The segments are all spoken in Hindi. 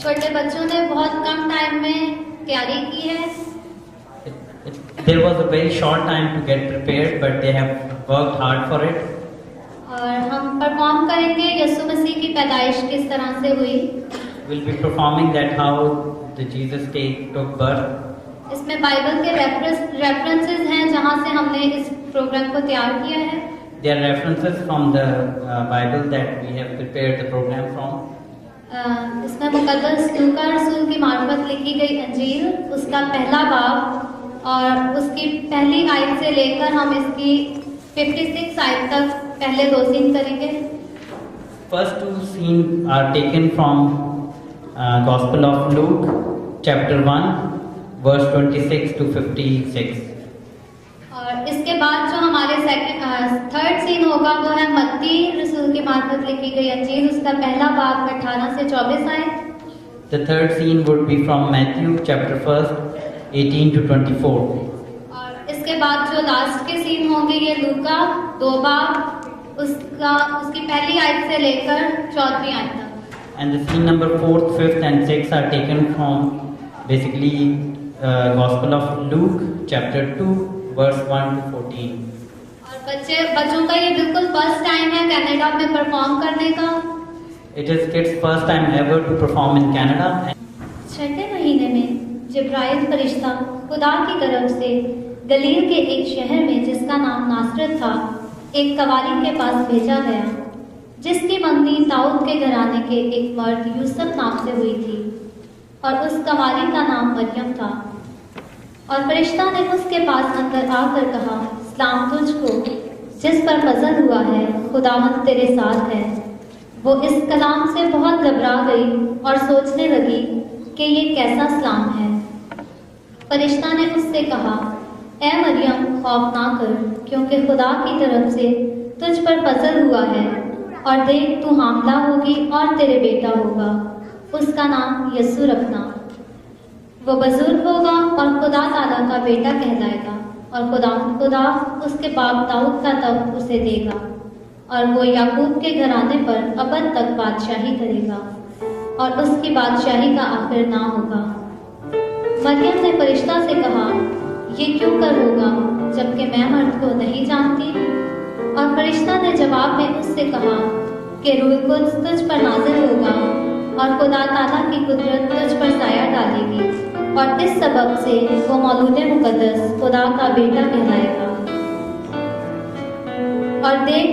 छोटे बच्चों ने बहुत कम टाइम में तैयारी की है। There was a very short time to get prepared, but they have worked hard for it. और हम परफॉर्म करेंगे यीशु मसीह की पैदाइश किस तरह से हुई। We'll be performing that how the Jesus took birth. इसमें बाइबल के रेफरेंसेस हैं जहाँ से हमने इस प्रोग्राम को तैयार किया है। There are references from the Bible that we have prepared the program from. इसमें मुकद्दस लूका रसूल की मार्फत लिखी गई अंजील उसका पहला बाब और उसकी पहली आयत से लेकर हम इसकी 56 आयत तक पहले 2 सीन करेंगे। First 2 scenes are taken from Gospel of Luke, chapter 1, verse 26 to 56. और इसके बाद जो हमारे थर्ड सीन होगा वो है मत्ती रसूल की मार्फत लिखी गई अंजील उसका पहला बाब 18 से 24 आयत। The third scene would be from Matthew, chapter 1, 18 to 24. और इसके बाद जो लास्ट के सीन होंगे ये लूका 2 बाब उसकी पहली आयत से लेकर 4वीं आयत तक। And the scene number 4th, 5th and 6th are taken from basically Gospel of Luke, chapter 2, verse 1 to 14. और बच्चों का ये बिल्कुल फर्स्ट टाइम है कनाडा में परफॉर्म करने का। It is kids' first time ever to perform in Canada. छठे महीने में जिब्राइल फरिश्ता खुदा की तरफ से गलील के एक शहर में जिसका नाम नासरत था एक कवारी के पास भेजा गया जिसकी मंगनी दाऊद के घराने के एक मर्द यूसुफ नाम से हुई थी और उस कवारी का नाम मरियम था। और फरिश्ता ने उसके पास अंदर आकर कहा, सलाम तुझको जिस पर फजल हुआ है, खुदावंद तेरे साथ है। वो इस कलाम से बहुत घबरा गई और सोचने लगी कि ये कैसा सलाम है। फरिश्ता ने उससे कहा, ए मरियम खौफ ना कर, क्योंकि खुदा की तरफ से तुझ पर फजल हुआ है और देख तू हामला होगी और तेरे बेटा होगा, उसका नाम यीशु रखना। वो बुजुर्ग होगा और खुदा ताला का बेटा कहलाएगा और खुदा उसके बाप दाऊद का तख्त उसे देगा और वो याकूब के घराने पर अबद तक बादशाही करेगा और उसकी बादशाही का आखिर ना होगा। मरियम ने फरिश्ता से कहा, ये क्यों कर होगा जबकि मैं मर्द को नहीं जानती। और फरिश्ता ने जवाब में उससे कहा कि रूह कुद्स तुझ पर नाज़िल होगा और खुदा ताला की कुदरत तुझ पर साया डालेगी और इस सबब से वो मौलूद मुकद्दस खुदा का बेटा कहलाएगा। और देख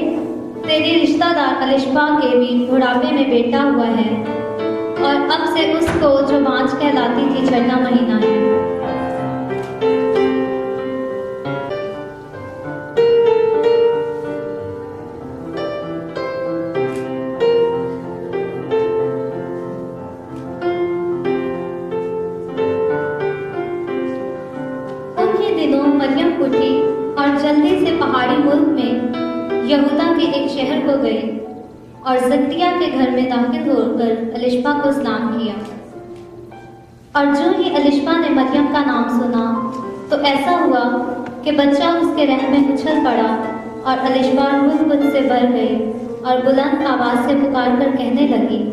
तेरी रिश्तेदार अलिशबा के भी बुढ़ापे में बेटा हुआ है और अब से उसको जो मांझ कहलाती थी 6वां महीना है। मरियम उठी और जल्दी से पहाड़ी मुल्क में यहूदा के एक शहर को गई और जक्रिया के घर में दाखिल होकर अलिशबा को सलाम किया। और जो ही अलिशबा ने मरियम का नाम सुना तो ऐसा हुआ कि बच्चा उसके रहम में उछल पड़ा और अलिशबा रूह कुद्स से भर गई और बुलंद आवाज से पुकार कर कहने लगी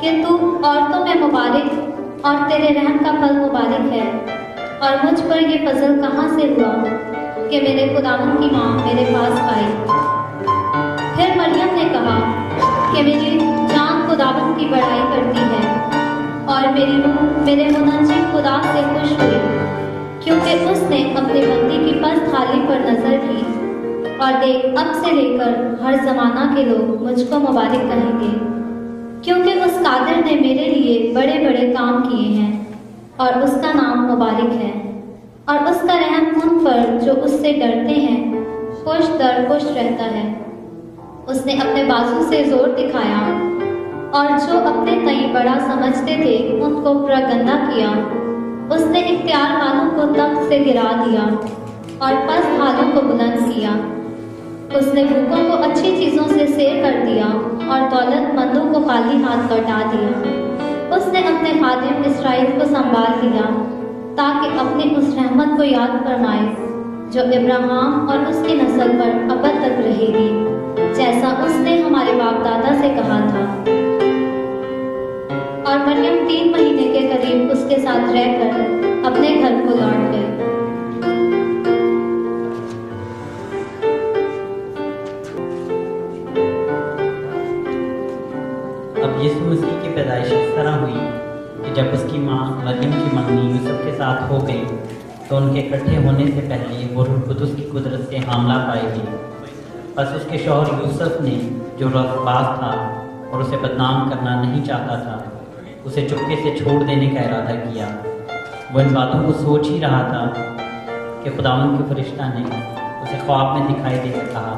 कि तू औरतों में मुबारक और तेरे रहम का फल मुबारक है और मुझ पर ये फजल कहाँ से हुआ कि मेरे खुदावन की माँ मेरे पास आई। फिर मरियम ने कहा कि मेरी जान खुदावन की बड़ाई करती है और मेरी रूह मेरे मुनज्जिम खुदा से खुश हुई, क्योंकि उसने अपने बंदी की पस्त थाली पर नजर की। और देख अब से लेकर हर जमाना के लोग मुझको मुबारक कहेंगे, क्योंकि उस कादिर ने मेरे लिए बड़े बड़े काम किए हैं और उसका नाम मुबारक है। और उसका रहम उन पर जो उससे डरते हैं खुश दर खुश रहता है। उसने अपने बाजू से जोर दिखाया और जो अपने तई बड़ा समझते थे उनको प्रगंदा किया। उसने इख्तियार वालों को तख्त से गिरा दिया और पस्त हालों को बुलंद किया। उसने भूखों को अच्छी चीज़ों से सैर कर दिया और दौलतमंदों को खाली हाथ लौटा दिया। उसने अपने खादिम इसराइल को संभाल लिया ताकि अपने उस रहमत को याद फरमाए जो इब्राहिम और उसकी नस्ल पर अबद तक रहेगी, जैसा उसने हमारे बाप दादा से कहा था। और मरियम 3 महीने के करीब उसके साथ रहकर अपने घर को लौट गई। अब यीशु मसीह की पैदाइश इस तरह हुई कि जब उसकी माँ मरियम की मंगनी यूसुफ के साथ हो गई तो उनके इकट्ठे होने से पहले वो रूह कुदुस की कुदरत से हामला पाएगी। बस उसके शौहर यूसुफ ने, जो रफ़बाज था और उसे बदनाम करना नहीं चाहता था, उसे चुपके से छोड़ देने का इरादा किया। वो इन बातों को सोच ही रहा था कि खुदावंद के फरिश्ता ने उसे ख्वाब में दिखाई देकर कहा,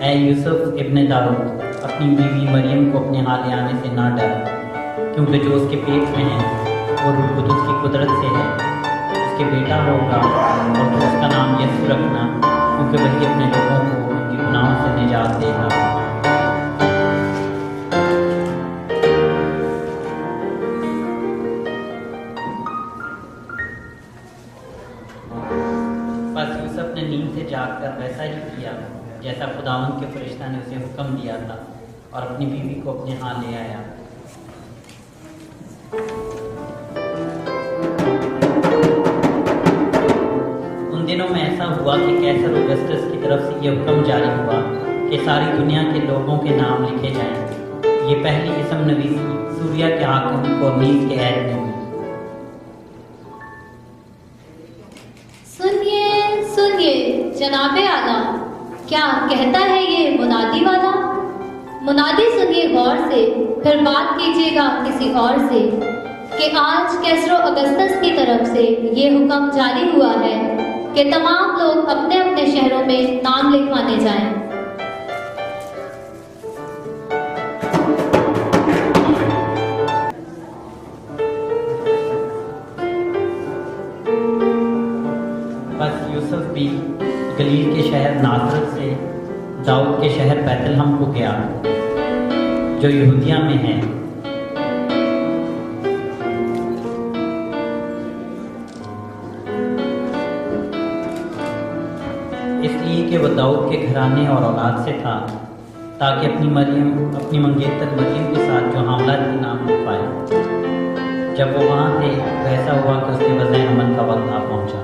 ऐ यूसुफ इब्ने दाऊद, अपनी बीवी मरियम को अपने यहाँ ले आने से ना डर, क्योंकि जो उसके पेट में है वो रूह कुदुस की कुदरत से है। उसके बेटा होगा और तो उसका नाम यीशु रखना, क्योंकि वही अपने लोगों को उनके गुनाहों से निजात देगा। बस यूसुफ ने नींद से जागकर वैसा ही किया जैसा खुदावंद के फरिश्ता ने उसे हुक्म दिया था और अपनी बीवी को अपने यहाँ ले आया। उन दिनों में ऐसा हुआ कि कैसर ऑगस्टस की तरफ से यह हुक्म जारी हुआ कि सारी दुनिया के लोगों के नाम लिखे जाएं। ये पहली किस्म नवीसी सूर्या के हाकिम कोर्नीस के ऐड में हुई। सुनिए सुनिए जनाबे आला, क्या कहता है ये मुनादी वाला? मुनादी सुनिए गौर से, फिर बात कीजिएगा किसी और से कि आज कैसरो अगस्तस की तरफ से ये हुक्म जारी हुआ है कि तमाम लोग अपने अपने शहरों में नाम लिखवाने जाएं। बस यूसुफ भी गलील के शहर नासरत से दाऊद के शहर बैतलहम को गया, जो यहूदिया में है, इसलिए कि वह दाऊद के घराने और औलाद से था, ताकि अपनी मंगेतर मरियम के साथ जो हामला थी नाम लिख पाए। जब वो वहाँ थे तो ऐसा हुआ कि उसके वज़े हमल का वक्त आ पहुँचा।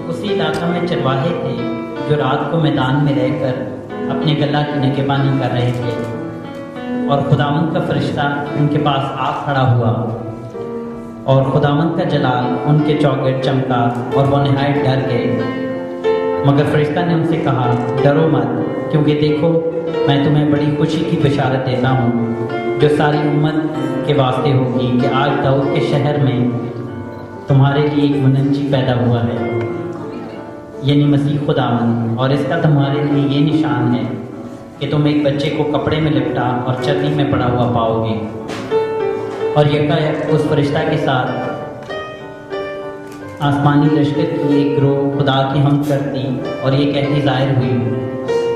उसी इलाका में चरवाहे थे जो रात को मैदान में रहकर अपने गला की निगहबानी कर रहे थे, और खुदावंद का फरिश्ता उनके पास आ खड़ा हुआ, और खुदावंद का जलाल उनके चौगिर्द चमका और वो निहायत डर गए। मगर फरिश्ता ने उनसे कहा, डरो मत, क्योंकि देखो मैं तुम्हें बड़ी खुशी की बशारत देता हूँ जो सारी उम्मत के वास्ते होगी कि आज दाऊद के शहर में तुम्हारे लिए एक मुनज्जी पैदा हुआ है, यानी मसीह खुदावंद। और इसका तुम्हारे लिए ये निशान है कि तुम एक बच्चे को कपड़े में लिपटा और चर्नी में पड़ा हुआ पाओगे। और यकायक उस फरिश्ता के साथ आसमानी लश्कर की एक ग्रोह खुदा की हमद करती और ये कहती ज़ाहिर हुई,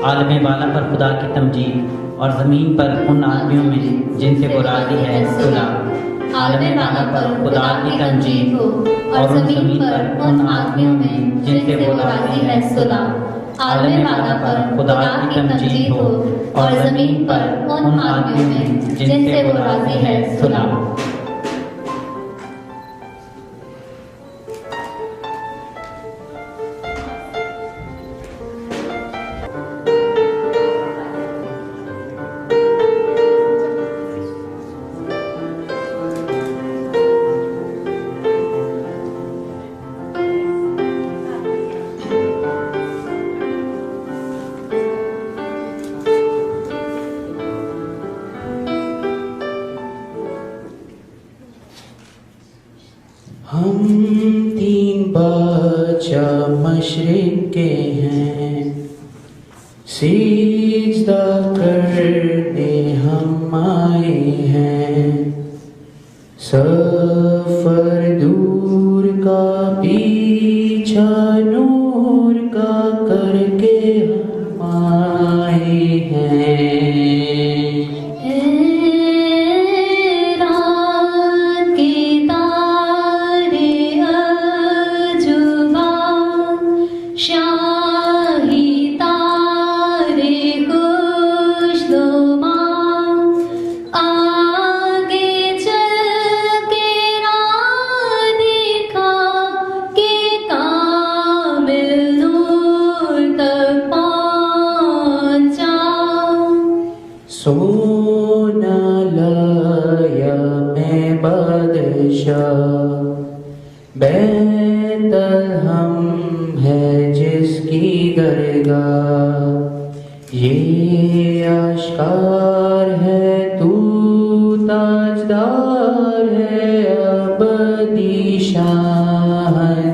आलम वाला पर खुदा की तमजीद और ज़मीन पर उन आदमियों में जिनसे वो राज़ी है सुलह। आलम वाला पर खुदा की तमजीद हो और ज़मीन पर उन आदमियों में जिनसे वो राज़ी है सुलह। आलम वाला पर खुदा की तमजीद हो और ज़मीन पर उन आदमियों में जिनसे वो राज़ी है सुलह। हम 3 बादशाह मशरिक़ के हैं, सिजदा करने हम आए हैं। सफर दूर का पीछा नूर का करके हम आए हैं। सोना लाया मैं बादशाह, बैतलहम है जिसकी दरगाह। ये आश्कार है तू ताजदार है अबदी शहंशाह।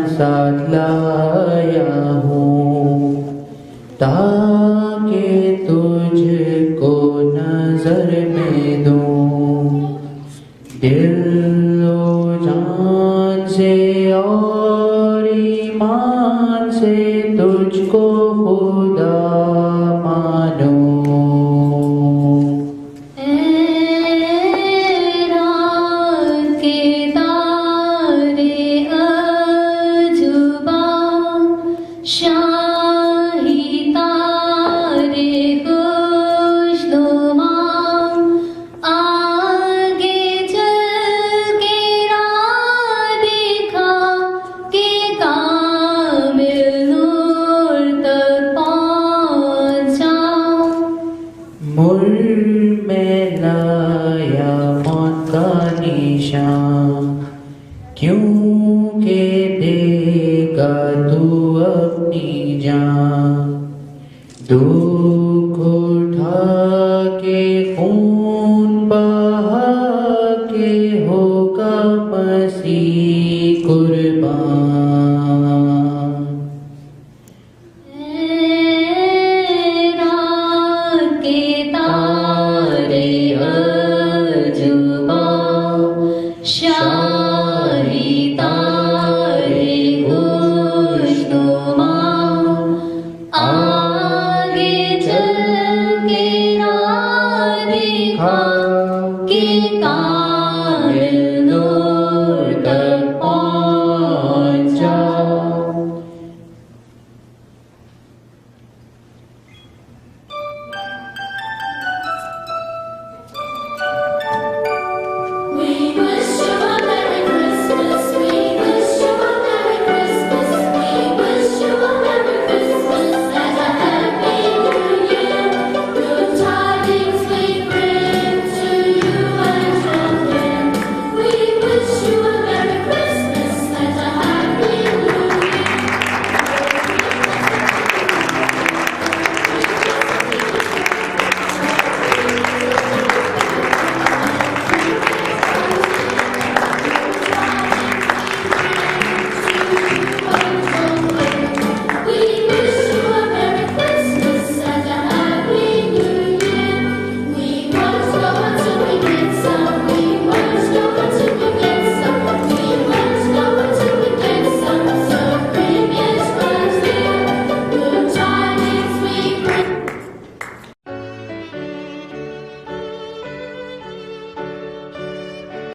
साथ लाया हूँ ताकि तुझको नजर में दूँ, दिल ओ जान से और ईमान से तुझको खुदा मानूं। में लाया मौत का निशान, क्योंकि देगा तू अपनी जान।